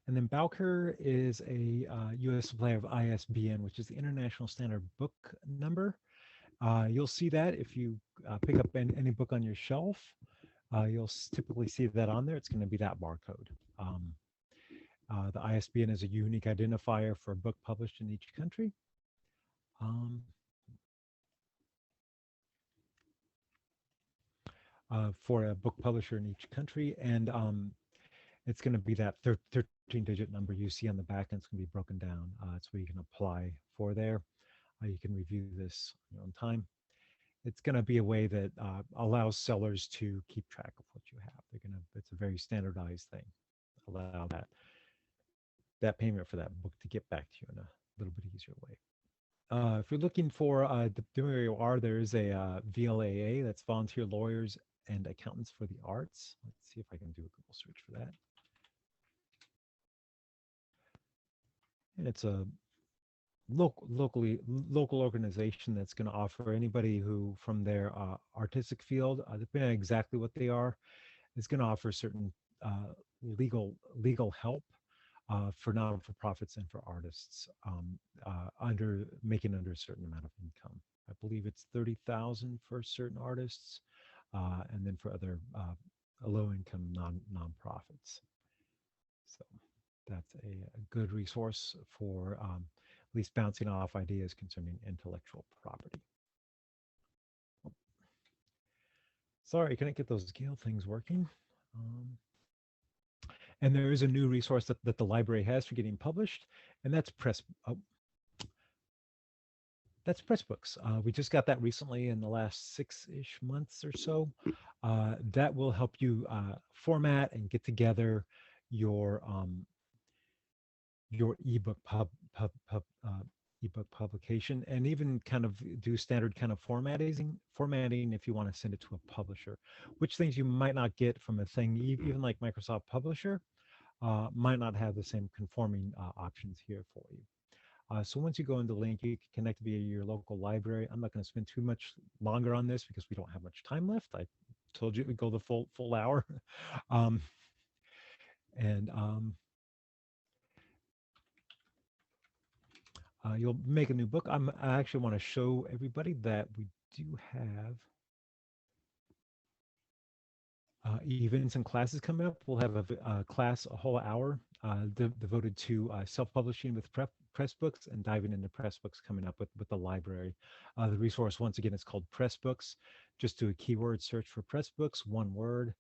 And then Bowker is a US supplier of ISBN, which is the International Standard Book Number. You'll see that if you pick up any book on your shelf, you'll typically see that on there. It's going to be that barcode. The ISBN is a unique identifier for a book published in each country. For a book publisher in each country, and it's going to be that 13-digit number you see on the back, and it's going to be broken down. It's where you can apply for there. You can review this on your own time. It's going to be a way that allows sellers to keep track of what you have. It's a very standardized thing. Allow that payment for that book to get back to you in a little bit easier way. If you're looking for where you are, there is a VLAA, that's Volunteer Lawyers and Accountants for the Arts. Let's see if I can do a Google search for that. And it's a local organization that's going to offer anybody who from their artistic field, depending on exactly what they are, is going to offer certain legal help for non-for-profits and for artists making under a certain amount of income. I believe it's 30,000 for certain artists, and then for other low-income nonprofits. So that's a good resource for at least bouncing off ideas concerning intellectual property. Sorry, I couldn't get those Gale things working. And there is a new resource that the library has for getting published, and that's Pressbooks. We just got that recently in the last 6-ish months or so. That will help you format and get together your ebook ebook publication, and even kind of do standard kind of formatting if you want to send it to a publisher, which things you might not get from a thing even like Microsoft Publisher might not have the same conforming options here for you. So once you go into the link, you can connect via your local library. I'm not going to spend too much longer on this because we don't have much time left. I told you we go the full hour, um, and you'll make a new book. I actually want to show everybody that we do have events and classes coming up. We'll have a class, a whole hour devoted to self-publishing with press books and diving into press books coming up with the library. The resource, once again, is called Press Books. Just do a keyword search for press books, one word,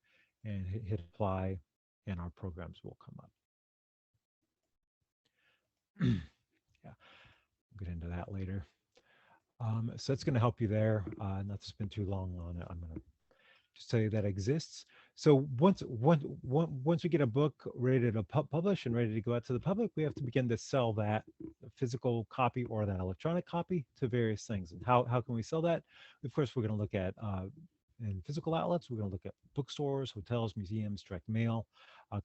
and hit apply, and our programs will come up. Yeah, we'll get into that later. So that's going to help you there. Not to spend too long on it. I'm going to just tell you that exists. So once we get a book ready to publish and ready to go out to the public, we have to begin to sell that physical copy or that electronic copy to various things. And how can we sell that? Of course, we're going to look at in physical outlets. We're going to look at bookstores, hotels, museums, direct mail,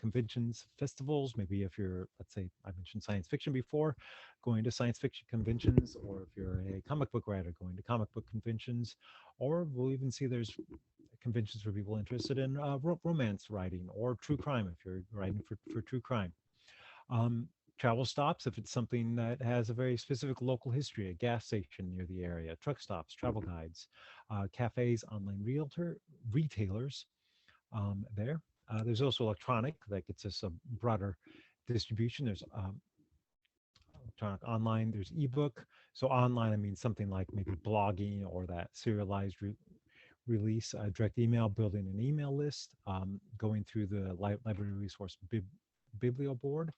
conventions, festivals. Maybe if you're, let's say, I mentioned science fiction before, going to science fiction conventions, or if you're a comic book writer, going to comic book conventions, or we'll even see there's conventions for people interested in romance writing or true crime if you're writing for true crime. Um, Travel stops if it's something that has a very specific local history, a gas station near the area, truck stops, travel guides, cafes, online retailers there. There's also electronic that gets us a broader distribution. There's electronic online, there's ebook. So online, I mean something like maybe blogging or that serialized release, direct email, building an email list, going through the library resource biblio board.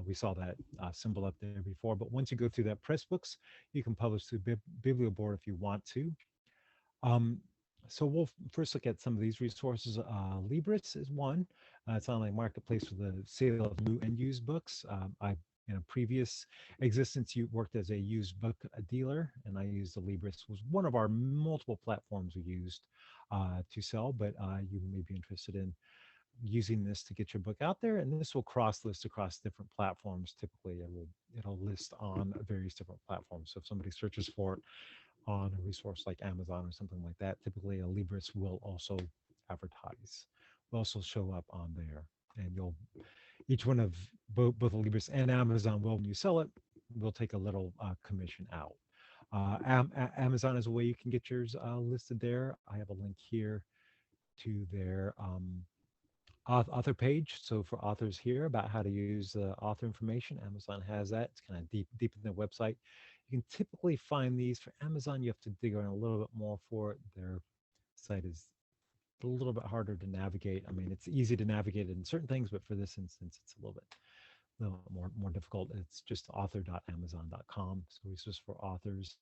We saw that symbol up there before, but once you go through that press books, you can publish through biblio board if you want to. Um, so we'll first look at some of these resources. Libris is one. It's an online marketplace for the sale of new and used books. I in a previous existence, you worked as a used book dealer, and I used the Libris was one of our multiple platforms we used to sell. But you may be interested in using this to get your book out there, and this will cross list across different platforms. Typically, it'll list on various different platforms. So if somebody searches for it on a resource like Amazon or something like that, typically a Libris will also advertise, will also show up on there. And you'll each one of both Libris and Amazon will, when you sell it, will take a little commission out. Amazon is a way you can get yours listed there. I have a link here to their author page. So for authors here about how to use author information, Amazon has that. It's kind of deep in their website. You can typically find these for Amazon. You have to dig around a little bit more for it. Their site is a little bit harder to navigate. I mean, it's easy to navigate in certain things, but for this instance, it's a little bit more difficult. It's just author.amazon.com. So resource for authors.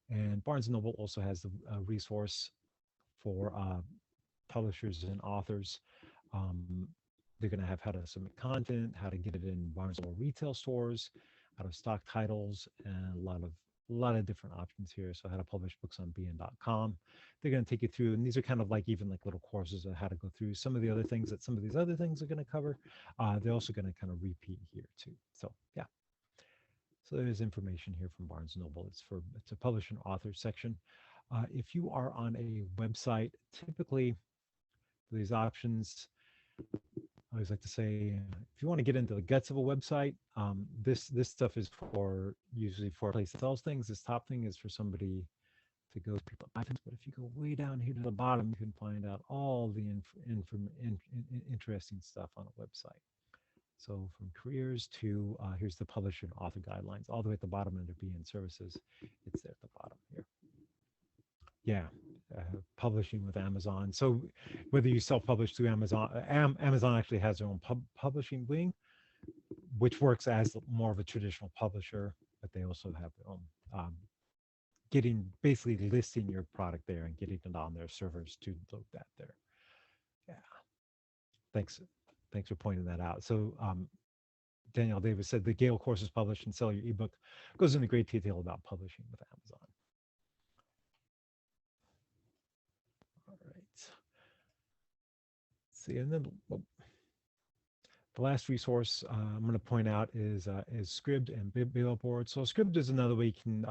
And Barnes& and Noble also has the resource for publishers and authors. Um, they're going to have how to submit content, how to get it in Barnes and Noble retail stores, how to stock titles, and a lot of different options here. So how to publish books on bn.com. They're going to take you through, and these are kind of like even like little courses of how to go through some of the other things that some of these other things are going to cover. They're also going to kind of repeat here too. So yeah. So there's information here from Barnes and Noble. It's a publisher and author section. If you are on a website, typically these options, I always like to say, if you want to get into the guts of a website, this stuff is for usually for a place that sells things. This top thing is for somebody to go to people buy things. But if you go way down here to the bottom, you can find out all the interesting stuff on a website. So from careers to here's the publisher and author guidelines, all the way at the bottom under BN services. It's there at the bottom here. Yeah, publishing with Amazon. So whether you self-publish through Amazon, Amazon actually has their own publishing wing, which works as more of a traditional publisher, but they also have their own getting basically listing your product there and getting it on their servers to load that there. Yeah, thanks for pointing that out. So Danielle Davis said the Gale course is published and sell your ebook. Goes into great detail about publishing with Amazon. All right. See, and then the last resource I'm going to point out is Scribd and Billboard. So Scribd is another way you can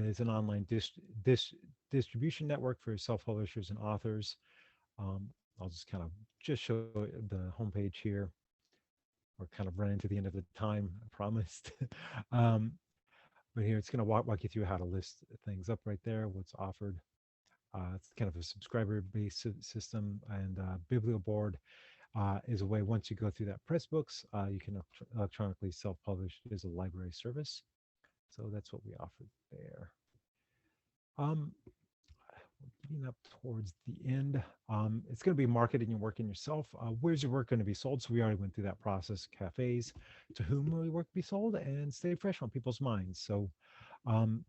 is an online distribution network for self-publishers and authors. I'll just kind of just show the homepage here. We're kind of running to the end of the time, I promised. um, but here it's going to walk you through how to list things up right there, what's offered. It's kind of a subscriber-based system, and Biblioboard is a way once you go through that press books, you can electronically self-publish as a library service. So that's what we offered there. Um, Getting up towards the end, it's going to be marketing your work in yourself. Where's your work going to be sold? So we already went through that process. Cafes, to whom will your work be sold, and stay fresh on people's minds. So um,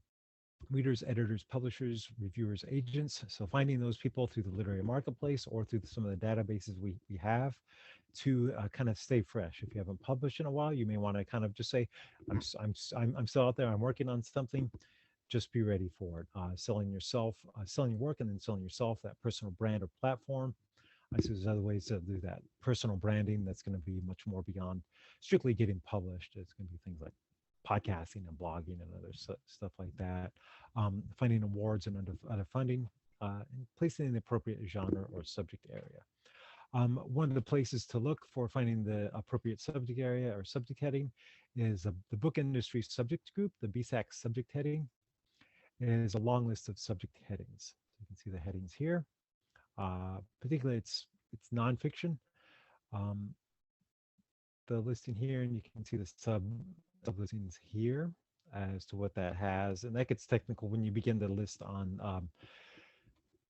readers, editors, publishers, reviewers, agents. So finding those people through the literary marketplace or through some of the databases we have to kind of stay fresh. If you haven't published in a while, you may want to kind of just say, I'm still out there. I'm working on something. Just be ready for it. Selling yourself, selling your work, and then selling yourself, that personal brand or platform. I see there's other ways to do that. Personal branding, that's going to be much more beyond strictly getting published. It's going to be things like podcasting and blogging and other stuff like that. Finding awards and other funding, and placing in the appropriate genre or subject area. One of the places to look for finding the appropriate subject area or subject heading is the book industry subject group. The BSAC subject heading is a long list of subject headings. You can see the headings here. Particularly, it's nonfiction. Um, the listing here, and you can see the sub listings here as to what that has, and that gets technical when you begin to list on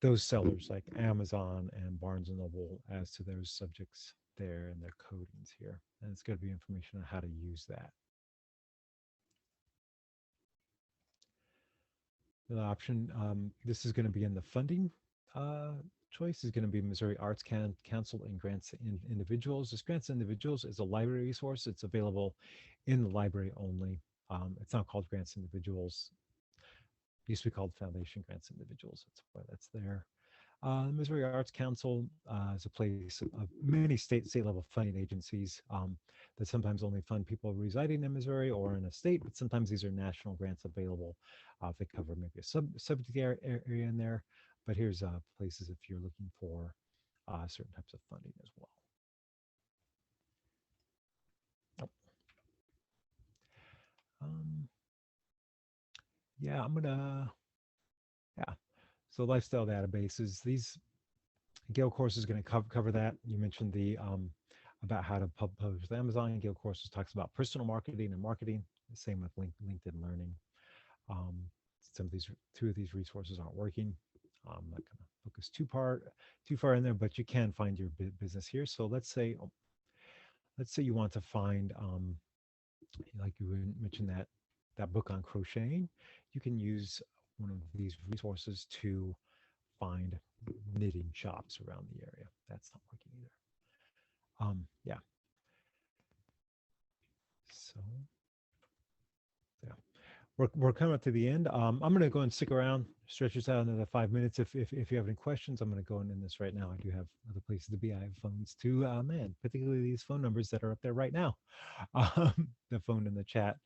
those sellers like Amazon and Barnes and Noble as to those subjects there and their codings here. And it's going to be information on how to use that. The option, this is going to be in the funding choice, is going to be Missouri Arts Council and Grants Individuals. This Grants Individuals is a library resource. It's available in the library only. It's not called Grants Individuals. It used to be called Foundation Grants Individuals. That's why that's there. The Missouri Arts Council is a place of many state level funding agencies that sometimes only fund people residing in Missouri or in a state, but sometimes these are national grants available if they cover maybe a subject area in there. But here's places if you're looking for certain types of funding as well. Oh. Yeah, yeah. So lifestyle databases, these Gale course is going to cover that. You mentioned the about how to publish with Amazon. Gale courses talks about personal marketing and marketing. The same with LinkedIn Learning. Um, some of these, two of these resources aren't working. I'm not going to focus too far in there, but you can find your business here. So let's say you want to find, like you mentioned that book on crocheting. You can use one of these resources to find knitting shops around the area. That's not working either. Yeah. So yeah, we're coming up to the end. I'm going to go and stick around, stretch this out another 5 minutes. If you have any questions, I'm going to go and end this right now. I do have other places to be. I have phones too, man. Particularly these phone numbers that are up there right now. The phone in the chat.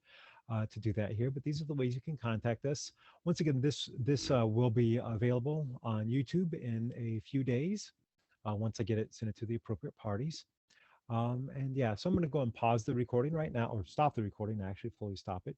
To do that here, but these are the ways you can contact us. Once again, this will be available on YouTube in a few days. Once I get it, send it to the appropriate parties. And yeah, so I'm going to go and pause the recording right now, or stop the recording, actually fully stop it.